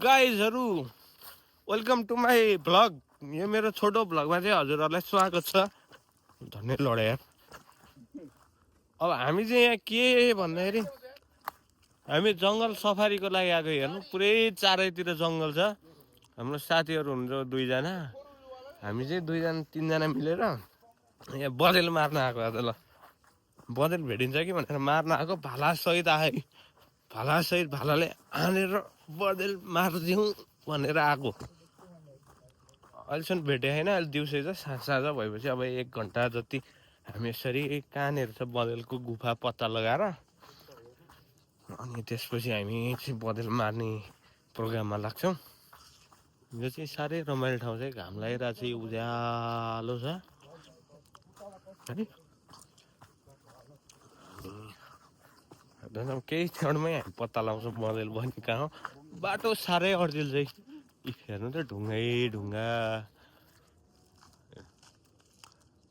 गाइजहरु welcome to my vlog. यो मेरो छोटो भ्लगमा चाहिँ हजुरहरूलाई स्वागत छ। धन्य लडे यार। अब हामी चाहिँ यहाँ के भन्दाखेरि हामी जङ्गल सफारीको लागि आएको। हेर्नु पुरै चारैतिर जङ्गल छ। हाम्रो साथीहरू हुनुहुन्छ दुईजना, हामी चाहिँ दुईजना तीनजना मिलेर यहाँ बँदेल मार्न आएको आज। ल बँदेल भेटिन्छ कि भनेर मार्न आएको। भाला सहित आयो। भाला सहित भालाले हानेर बँदेल मारिदिउँ भनेर आएको। अहिलेसम्म भेटे होइन। अहिले दिउँसो चाहिँ साँझ भएपछि अब 1 घन्टा जति हामी यसरी कहाँनिर छ बँदेलको गुफा पत्ता लगाएर अनि त्यसपछि हामी चाहिँ बँदेल मार्ने प्रोग्राममा लाग्छौँ। यो चाहिँ साह्रै रमाइलो ठाउँ चाहिँ घाम लागिरहेको छ, उज्यालो छ है। केही क्षणमै हामी पत्ता लगाउँछौँ बँदेल बहिनी कहाँ हो। बाटो साह्रै अर्जिल चाहिँ हेर्नु त, ढुङ्गै ढुङ्गा,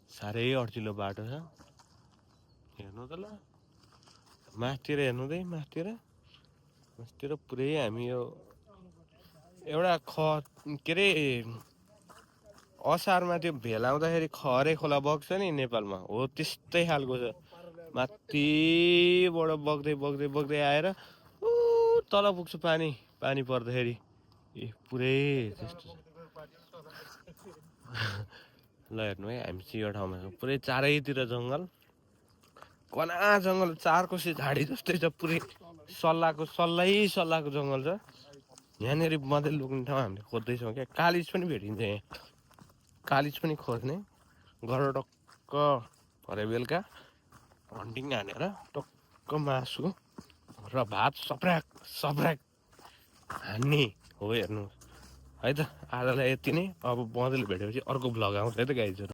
साह्रै अर्जिलो बाटो छ। हेर्नु त ल, माथितिर हेर्नु त, माथितिर पुरै हामी यो एउटा के अरे असारमा त्यो भेला आउँदाखेरि खरे खोला बग्छ नि नेपालमा, हो त्यस्तै खालको छ। माथिबाट बग्दै बग्दै बग्दै आएर ऊ तल पुग्छ पानी पर्दाखेरि। पुरै त्यस्तो छ। ल हेर्नु है, हामी चाहिँ यो ठाउँमा छौँ। पुरै चारैतिर जङ्गल, कना जङ्गल, चारकोसे झाडी जस्तै छ। पुरै सल्लाको जङ्गल छ। यहाँनिर बँदेल लुक्ने ठाउँ हामीले खोज्दैछौँ क्या। कालिज पनि भेटिन्छ यहाँ। कालिज पनि खोज्ने गरेर टक्क भरे बेलुका हन्टिङ हानेर टक्क मासु र भात सप्राक हान्ने हो। हेर्नु है त, आजलाई यति नै। अब बँदेल भेटेपछि अर्को भ्लग आउँछ है त गाइजहरु।